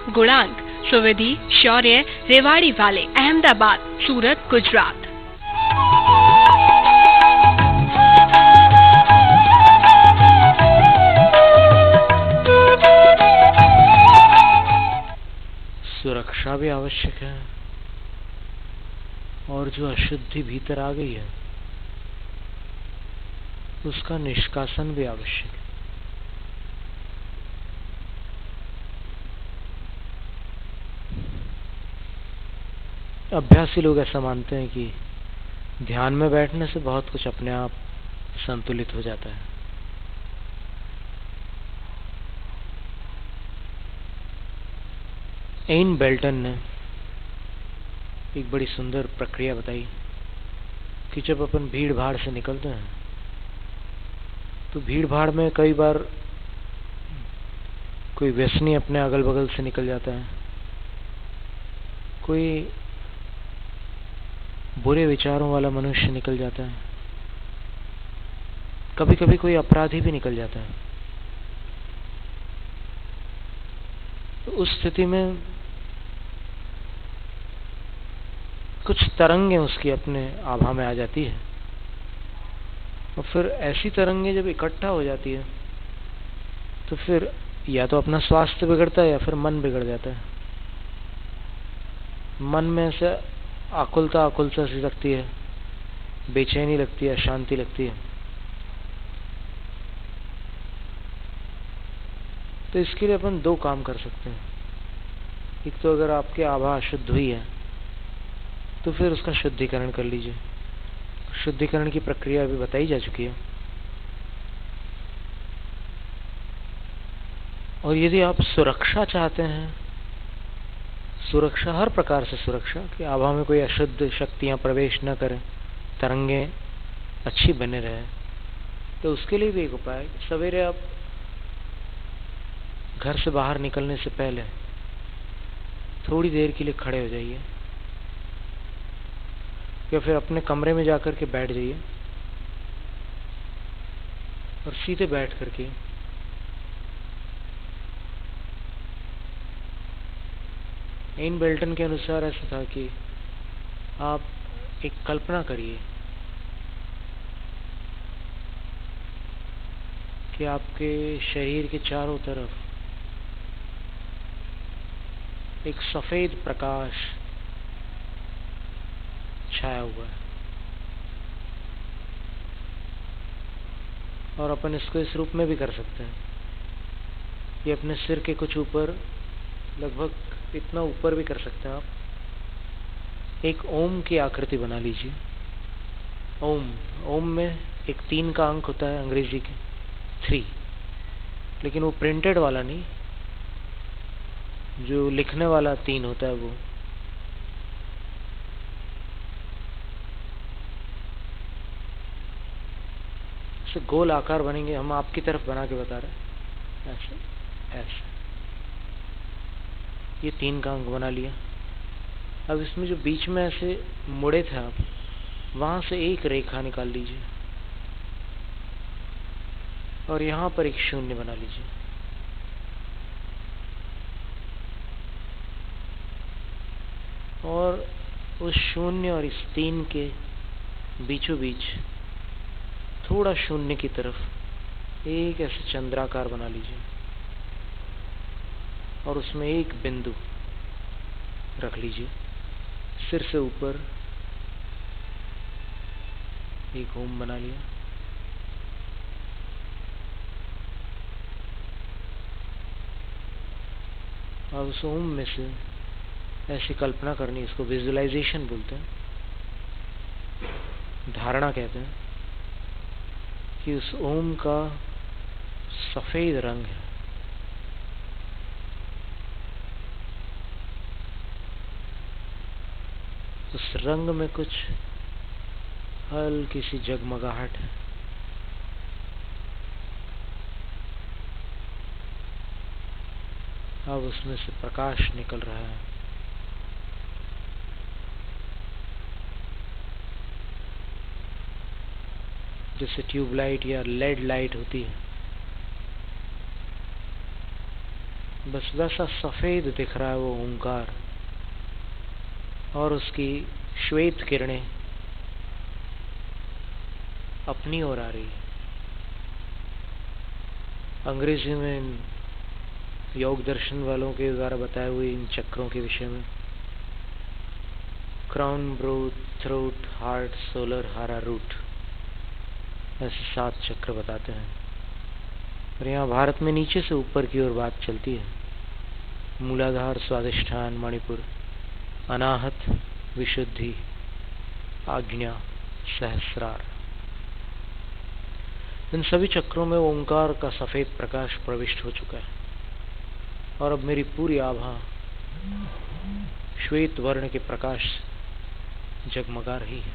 गुणांक, सुविधि, शौर्य, रेवाड़ी वाले, अहमदाबाद, सूरत, गुजरात। सुरक्षा भी आवश्यक है और जो अशुद्धि भीतर आ गई है उसका निष्कासन भी आवश्यक है। अभ्यासी लोग ऐसा मानते हैं कि ध्यान में बैठने से बहुत कुछ अपने आप संतुलित हो जाता है। एन बेल्टन ने एक बड़ी सुंदर प्रक्रिया बताई कि जब अपन भीड़ भाड़ से निकलते हैं तो भीड़ भाड़ में कई बार कोई व्यसनी अपने अगल बगल से निकल जाता है, कोई बुरे विचारों वाला मनुष्य निकल जाता है, कभी कभी कोई अपराधी भी निकल जाता है। तो उस स्थिति में कुछ तरंगें उसकी अपने आभा में आ जाती है और फिर ऐसी तरंगें जब इकट्ठा हो जाती है तो फिर या तो अपना स्वास्थ्य बिगड़ता है या फिर मन बिगड़ जाता है। मन में ऐसे आकुलता सी लगती है, बेचैनी लगती है, अशांति लगती है। तो इसके लिए अपन दो काम कर सकते हैं। एक तो अगर आपकी आभा अशुद्ध हुई है तो फिर उसका शुद्धिकरण कर लीजिए। शुद्धिकरण की प्रक्रिया अभी बताई जा चुकी है। और यदि आप सुरक्षा चाहते हैं, सुरक्षा हर प्रकार से सुरक्षा कि आभा में कोई अशुद्ध शक्तियां प्रवेश न करें, तरंगे अच्छी बने रहे, तो उसके लिए भी एक उपाय है। सवेरे आप घर से बाहर निकलने से पहले थोड़ी देर के लिए खड़े हो जाइए या फिर अपने कमरे में जाकर के बैठ जाइए और सीधे बैठ करके एन बेल्टन के अनुसार ऐसा था कि आप एक कल्पना करिए कि आपके शरीर के चारों तरफ एक सफेद प्रकाश छाया हुआ है और अपन इसको इस रूप में भी कर सकते हैं कि अपने सिर के कुछ ऊपर, लगभग इतना ऊपर भी कर सकते हैं आप, एक ओम की आकृति बना लीजिए। ओम में एक 3 का अंक होता है अंग्रेजी के 3, लेकिन वो प्रिंटेड वाला नहीं, जो लिखने वाला 3 होता है वो। से गोल आकार बनेंगे। हम आपकी तरफ बना के बता रहे हैं, ऐसे ऐसे। ये 3 का अंक बना लिया। अब इसमें जो बीच में ऐसे मुड़े थे आप, वहां से एक रेखा निकाल लीजिए और यहां पर एक शून्य बना लीजिए। और उस शून्य और इस 3 के बीचों बीच थोड़ा शून्य की तरफ एक ऐसे चंद्राकार बना लीजिए और उसमें एक बिंदु रख लीजिए। सिर से ऊपर एक ओम बना लिया। और उस ओम में से ऐसी कल्पना करनी, इसको विजुअलाइजेशन बोलते हैं, धारणा कहते हैं, कि उस ओम का सफेद रंग है। उस रंग में कुछ हल्की सी जगमगाहट है। अब उसमें से प्रकाश निकल रहा है। जैसे ट्यूबलाइट या लेड लाइट होती है, बस वैसा सफेद दिख रहा है वो ओंकार, और उसकी श्वेत किरणें अपनी ओर आ रही है। अंग्रेजी में इन योग दर्शन वालों के द्वारा बताए हुए इन चक्रों के विषय में crown, broth, throat, heart, solar, हारा, रूट, ऐसे 7 चक्र बताते हैं। और यहाँ भारत में नीचे से ऊपर की ओर बात चलती है। मूलाधार, स्वादिष्ठान, मणिपुर, अनाहत, विशुद्धि, आज्ञा, सहस्रार, इन सभी चक्रों में ओंकार का सफेद प्रकाश प्रविष्ट हो चुका है। और अब मेरी पूरी आभा श्वेत वर्ण के प्रकाश जगमगा रही है।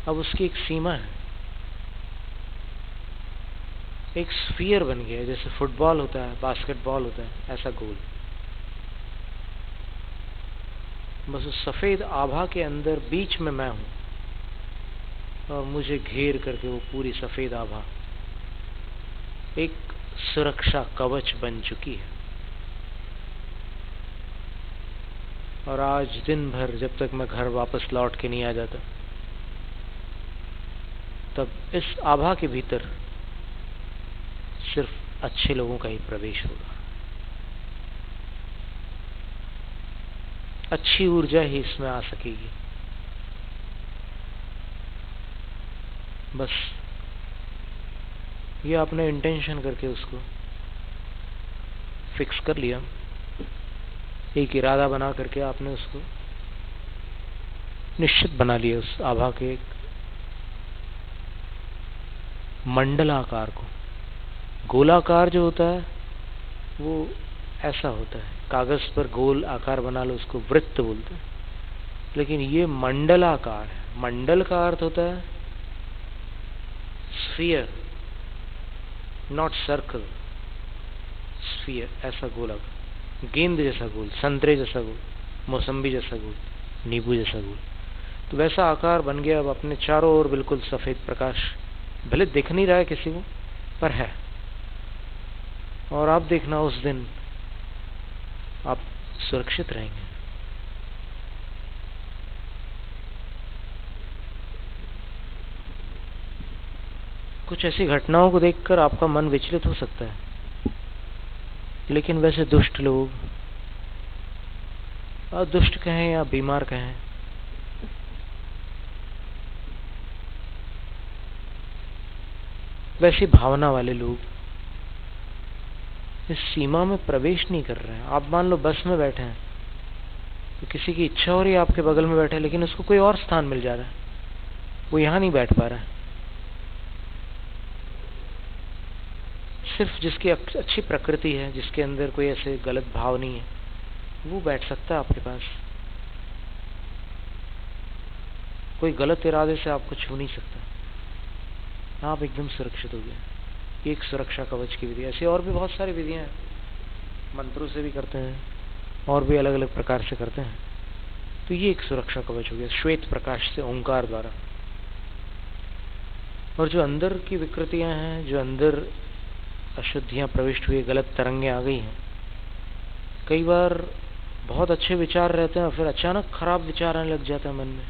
अब उसकी एक सीमा है, एक स्फीयर बन गया है, जैसे फुटबॉल होता है, बास्केटबॉल होता है, ऐसा गोल। बस उस सफेद आभा के अंदर बीच में मैं हूं, और मुझे घेर करके वो पूरी सफेद आभा एक सुरक्षा कवच बन चुकी है। और आज दिन भर जब तक मैं घर वापस लौट के नहीं आ जाता, तब इस आभा के भीतर सिर्फ अच्छे लोगों का ही प्रवेश होगा। अच्छी ऊर्जा ही इसमें आ सकेगी। बस ये आपने इंटेंशन करके उसको फिक्स कर लिया, एक इरादा बना करके आपने उसको निश्चित बना लिया, उस आभा के एक मंडलाकार को। गोलाकार जो होता है वो ऐसा होता है, कागज पर गोल आकार बना लो, उसको वृत्त बोलते हैं। लेकिन ये मंडलाकार है। मंडल का अर्थ होता है स्फीयर, नॉट सर्कल। स्फीयर ऐसा गोला, गेंद जैसा गोल, संतरे जैसा गोल, मौसम्बी जैसा गोल, नींबू जैसा गोल। तो वैसा आकार बन गया। अब अपने चारों ओर बिल्कुल सफेद प्रकाश, भले दिख नहीं रहा है किसी को, पर है। और आप देखना उस दिन आप सुरक्षित रहेंगे। कुछ ऐसी घटनाओं को देखकर आपका मन विचलित हो सकता है, लेकिन वैसे दुष्ट लोग, दुष्ट कहें या बीमार कहें, वैसी भावना वाले लोग इस सीमा में प्रवेश नहीं कर रहे हैं। आप मान लो बस में बैठे हैं, तो किसी की इच्छा हो रही है आपके बगल में बैठे, लेकिन उसको कोई और स्थान मिल जा रहा है, वो यहां नहीं बैठ पा रहा है। सिर्फ जिसकी अच्छी प्रकृति है, जिसके अंदर कोई ऐसे गलत भाव नहीं है, वो बैठ सकता है आपके पास। कोई गलत इरादे से आपको छू नहीं सकता। आप एकदम सुरक्षित हो गए। एक सुरक्षा कवच की विधि। ऐसी और भी बहुत सारी विधियां हैं, मंत्रों से भी करते हैं और भी अलग अलग प्रकार से करते हैं। तो ये एक सुरक्षा कवच हो गया श्वेत प्रकाश से, ओंकार द्वारा। और जो अंदर की विकृतियां हैं, जो अंदर अशुद्धियां प्रविष्ट हुई, गलत तरंगें आ गई हैं, कई बार बहुत अच्छे विचार रहते हैं और फिर अचानक खराब विचार आने लग जाता है मन में।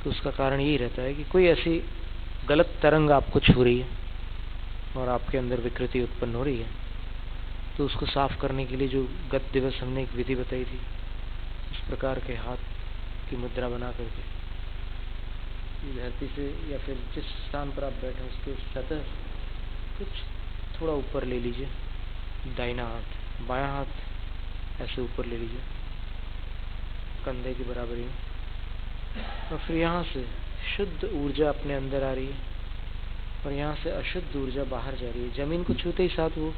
तो उसका कारण यही रहता है कि कोई ऐसी गलत तरंग आपको छू रही है और आपके अंदर विकृति उत्पन्न हो रही है। तो उसको साफ करने के लिए जो गत दिवस हमने एक विधि बताई थी, इस प्रकार के हाथ की मुद्रा बना करके धरती से या फिर जिस स्थान पर आप बैठे उसके सतह कुछ थोड़ा ऊपर ले लीजिए, दाहिना हाथ, बायां हाथ ऐसे ऊपर ले लीजिए कंधे की बराबरी में। और फिर यहाँ से शुद्ध ऊर्जा अपने अंदर आ रही है और यहाँ से अशुद्ध ऊर्जा बाहर जा रही है। जमीन को छूते ही साथ वो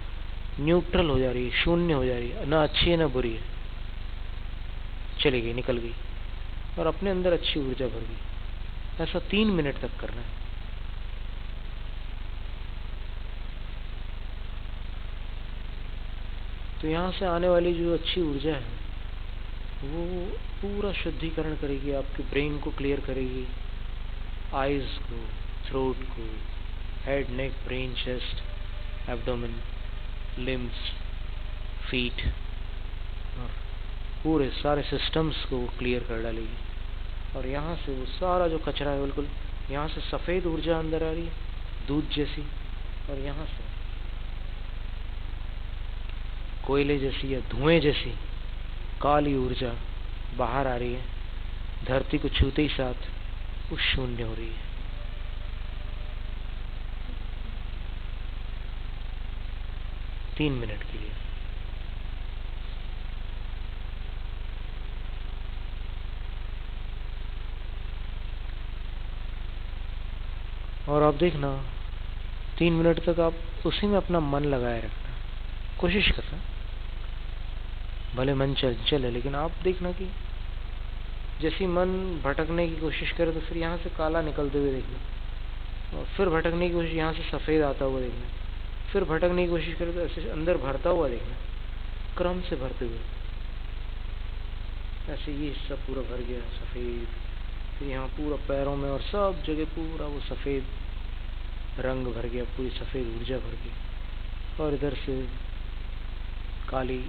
न्यूट्रल हो जा रही है, शून्य हो जा रही है, ना अच्छी है ना बुरी है, चली गई, निकल गई और अपने अंदर अच्छी ऊर्जा भर गई। ऐसा 3 मिनट तक करना है। तो यहाँ से आने वाली जो अच्छी ऊर्जा है वो पूरा शुद्धिकरण करेगी, आपके ब्रेन को क्लियर करेगी, आईज को, थ्रोट को, head, neck, brain, chest, abdomen, limbs, feet और पूरे सारे सिस्टम्स को वो क्लियर कर डालेगी। और यहाँ से वो सारा जो कचरा है बिल्कुल, यहाँ से सफ़ेद ऊर्जा अंदर आ रही है दूध जैसी, और यहाँ से कोयले जैसी या धुएं जैसी काली ऊर्जा बाहर आ रही है। धरती को छूते ही साथ वो शून्य हो रही है। तीन मिनट के लिए। और आप देखना 3 मिनट तक आप उसी में अपना मन लगाए रखना, कोशिश करना। भले मन चंचल है, लेकिन आप देखना कि जैसी मन भटकने की कोशिश करे तो फिर यहाँ से काला निकलते हुए देखना, और फिर भटकने की कोशिश, यहाँ से सफ़ेद आता हुआ देखना, फिर भटकने की कोशिश करे तो ऐसे अंदर भरता हुआ देखना, क्रम से भरते हुए। ऐसे ये हिस्सा पूरा भर गया सफ़ेद, फिर यहाँ पूरा पैरों में और सब जगह पूरा वो सफ़ेद रंग भर गया, पूरी सफ़ेद ऊर्जा भर गई। और इधर से काली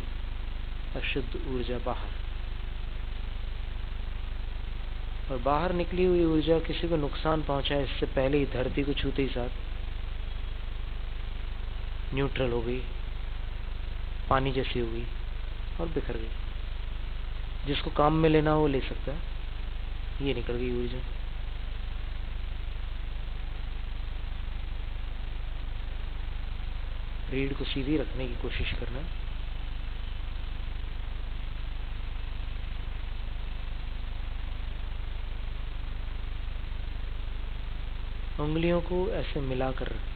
अशुद्ध ऊर्जा बाहर, और बाहर निकली हुई ऊर्जा किसी को नुकसान पहुंचाए इससे पहले ही धरती को छूते ही साथ न्यूट्रल हो गई, पानी जैसी हो गई और बिखर गई। जिसको काम में लेना हो वो ले सकता है। ये निकल गई ऊर्जा। रीढ़ को सीधी रखने की कोशिश करना। उंगलियों को ऐसे मिलाकर रखना।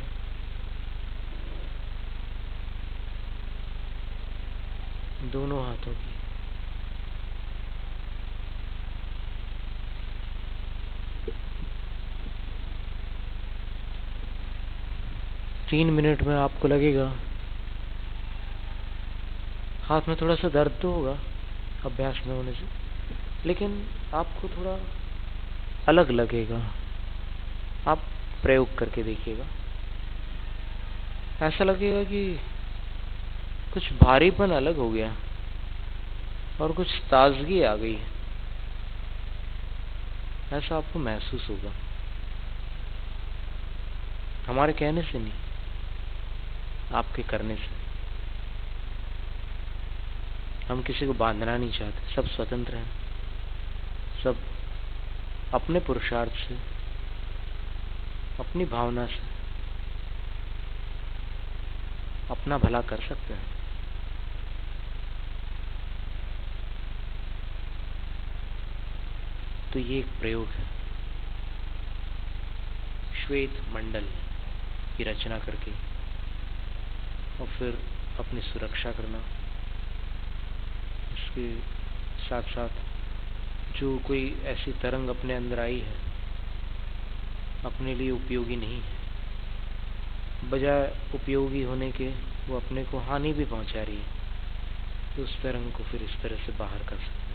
दोनों हाथों की। तीन मिनट में आपको लगेगा हाथ में थोड़ा सा दर्द तो होगा अभ्यास में होने से, लेकिन आपको थोड़ा अलग लगेगा। आप प्रयोग करके देखिएगा। ऐसा लगेगा कि कुछ भारीपन अलग हो गया और कुछ ताजगी आ गई, ऐसा आपको महसूस होगा। हमारे कहने से नहीं, आपके करने से। हम किसी को बांधना नहीं चाहते, सब स्वतंत्र हैं, सब अपने पुरुषार्थ से, अपनी भावना से अपना भला कर सकते हैं। तो ये एक प्रयोग है, श्वेत मंडल की रचना करके और फिर अपनी सुरक्षा करना। इसके साथ साथ जो कोई ऐसी तरंग अपने अंदर आई है, अपने लिए उपयोगी नहीं है, बजाय उपयोगी होने के वो अपने को हानि भी पहुंचा रही है, तो उस तरंग को फिर इस तरह से बाहर कर सकते हैं।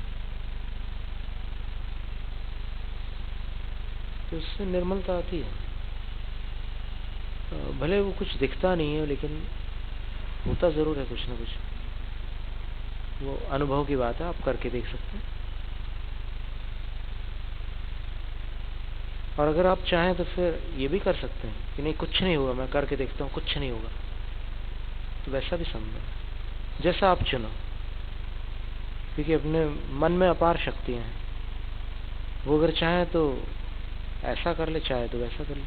तो इससे निर्मलता आती है। भले वो कुछ दिखता नहीं है, लेकिन होता जरूर है कुछ ना कुछ। वो अनुभव की बात है, आप करके देख सकते हैं। और अगर आप चाहें तो फिर ये भी कर सकते हैं कि नहीं कुछ नहीं होगा, मैं करके देखता हूँ कुछ नहीं होगा, तो वैसा भी संभव है। जैसा आप चुनो, क्योंकि अपने मन में अपार शक्तियां हैं। वो अगर चाहे तो ऐसा कर ले, चाहे तो वैसा कर ले।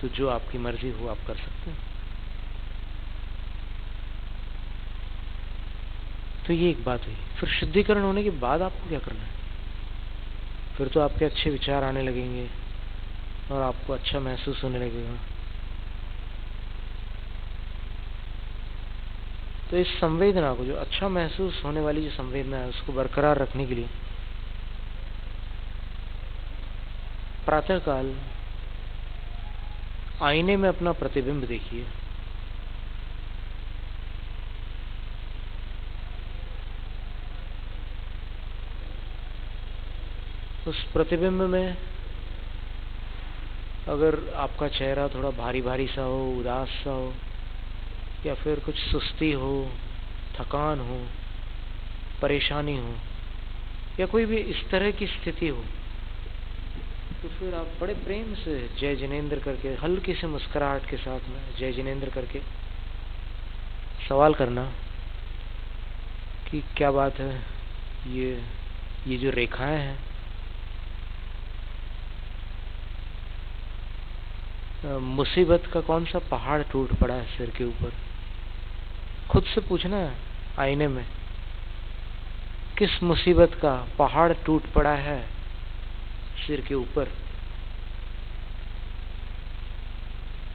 तो जो आपकी मर्जी हो आप कर सकते हैं। तो ये एक बात हुई। फिर शुद्धिकरण होने के बाद आपको क्या करना है? फिर तो आपके अच्छे विचार आने लगेंगे और आपको अच्छा महसूस होने लगेगा। तो इस संवेदना को, जो अच्छा महसूस होने वाली जो संवेदना है, उसको बरकरार रखने के लिए प्रातःकाल आईने में अपना प्रतिबिंब देखिए। उस प्रतिबिंब में अगर आपका चेहरा थोड़ा भारी भारी सा हो, उदास सा हो, या फिर कुछ सुस्ती हो, थकान हो, परेशानी हो, या कोई भी इस तरह की स्थिति हो, तो फिर आप बड़े प्रेम से जय जिनेंद्र करके, हल्की से मुस्कुराहट के साथ में जय जिनेंद्र करके सवाल करना कि क्या बात है, ये जो रेखाएं हैं, मुसीबत का कौन सा पहाड़ टूट पड़ा है सिर के ऊपर? खुद से पूछना है आईने में, किस मुसीबत का पहाड़ टूट पड़ा है सिर के ऊपर?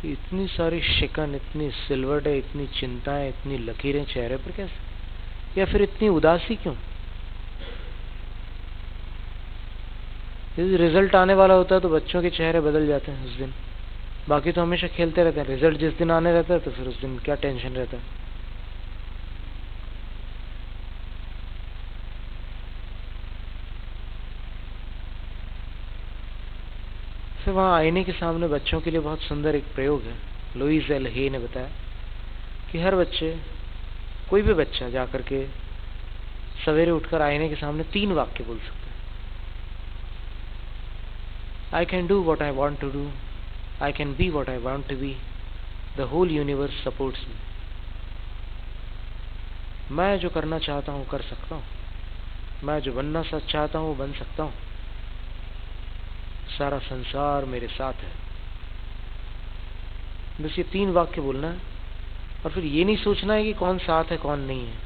इतनी सारी शिकन, इतनी सिलवटें, इतनी चिंताएं, इतनी लकीरें चेहरे पर कैसे? या फिर इतनी उदासी क्यों? यदि रिजल्ट आने वाला होता है तो बच्चों के चेहरे बदल जाते हैं उस दिन, बाकी तो हमेशा खेलते रहते हैं। रिजल्ट जिस दिन आने रहता है तो फिर उस दिन क्या टेंशन रहता है। फिर वहां आईने के सामने बच्चों के लिए बहुत सुंदर एक प्रयोग है। लुईस एल हे ने बताया कि हर बच्चे, कोई भी बच्चा जाकर के सवेरे उठकर आईने के सामने 3 वाक्य बोल सकता है। I can do what I want to do, I can be what I want to be, the whole universe supports me. मैं जो करना चाहता हूँ कर सकता हूँ, मैं जो बनना चाहता हूँ बन सकता हूँ, सारा संसार मेरे साथ है। बस ये 3 वाक्य बोलना है और फिर ये नहीं सोचना है कि कौन साथ है कौन नहीं है,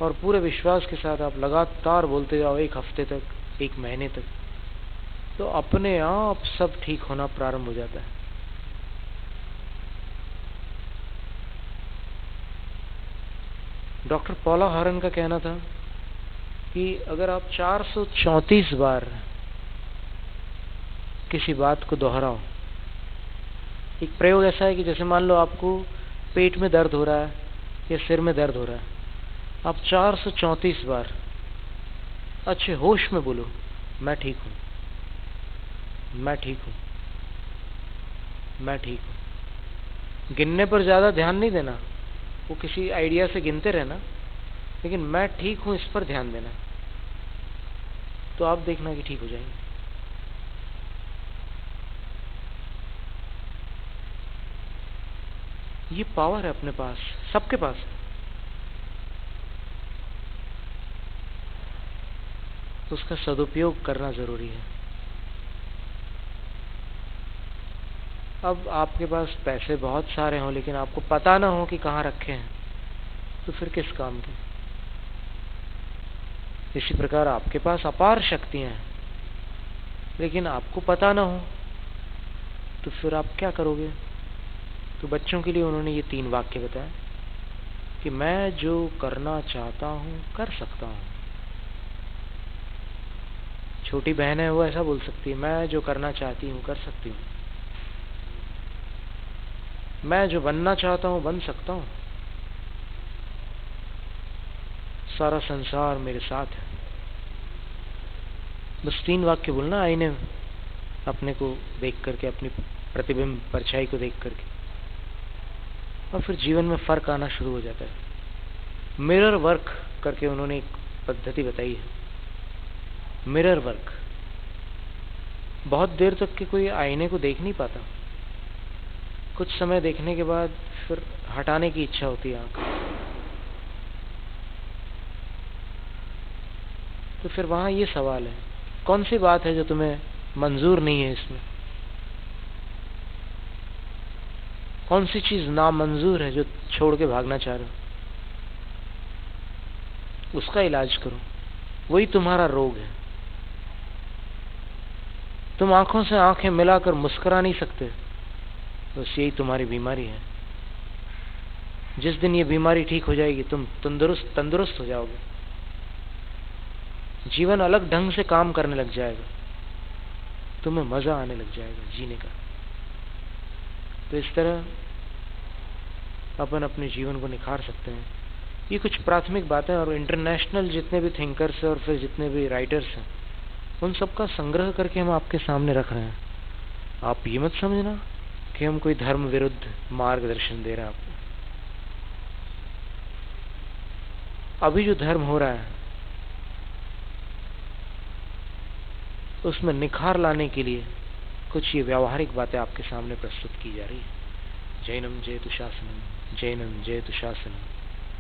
और पूरे विश्वास के साथ आप लगातार बोलते जाओ 1 हफ्ते तक, 1 महीने तक, तो अपने आप सब ठीक होना प्रारंभ हो जाता है। डॉक्टर पॉला हॉरन का कहना था कि अगर आप 434 बार किसी बात को दोहराओ, एक प्रयोग ऐसा है कि जैसे मान लो आपको पेट में दर्द हो रहा है या सिर में दर्द हो रहा है, आप 434 बार अच्छे होश में बोलो, मैं ठीक हूं, मैं ठीक हूं, मैं ठीक हूं। गिनने पर ज्यादा ध्यान नहीं देना, वो किसी आइडिया से गिनते रहना, लेकिन मैं ठीक हूं इस पर ध्यान देना, तो आप देखना कि ठीक हो जाएंगे। ये पावर है अपने पास, सबके पास है, उसका सदुपयोग करना जरूरी है। अब आपके पास पैसे बहुत सारे हों लेकिन आपको पता ना हो कि कहाँ रखे हैं, तो फिर किस काम के? इसी प्रकार आपके पास अपार शक्तियां हैं लेकिन आपको पता ना हो, तो फिर आप क्या करोगे? तो बच्चों के लिए उन्होंने ये 3 वाक्य बताए कि मैं जो करना चाहता हूं कर सकता हूं। छोटी बहन है वो ऐसा बोल सकती है, मैं जो करना चाहती हूं कर सकती हूं, मैं जो बनना चाहता हूं बन सकता हूं, सारा संसार मेरे साथ है। बस 3 वाक्य बोलना आईने में अपने को देख करके, अपनी प्रतिबिंब परछाई को देख करके, और फिर जीवन में फर्क आना शुरू हो जाता है। मिरर वर्क करके उन्होंने एक पद्धति बताई है। मिरर वर्क, बहुत देर तक के कोई आईने को देख नहीं पाता, कुछ समय देखने के बाद फिर हटाने की इच्छा होती है आंख, तो फिर वहां ये सवाल है, कौन सी बात है जो तुम्हें मंजूर नहीं है इसमें? कौन सी चीज नामंजूर है जो छोड़ के भागना चाह रहे हो? उसका इलाज करो, वही तुम्हारा रोग है। तुम आंखों से आंखें मिलाकर मुस्कुरा नहीं सकते, बस यही तुम्हारी बीमारी है। जिस दिन ये बीमारी ठीक हो जाएगी तुम तंदुरुस्त हो जाओगे, जीवन अलग ढंग से काम करने लग जाएगा, तुम्हें मजा आने लग जाएगा जीने का। तो इस तरह अपन अपने जीवन को निखार सकते हैं। ये कुछ प्राथमिक बातें, और इंटरनेशनल जितने भी थिंकर्स हैं और फिर जितने भी राइटर्स हैं, उन सबका संग्रह करके हम आपके सामने रख रहे हैं। आप ये मत समझना कि हम कोई धर्म विरुद्ध मार्गदर्शन दे रहे हैं आपको। अभी जो धर्म हो रहा है उसमें निखार लाने के लिए कुछ ये व्यावहारिक बातें आपके सामने प्रस्तुत की जा रही है। जैनम जयतु शासनम, जैनम जयतु शासनम,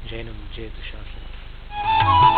जैनम जयतु शासनम।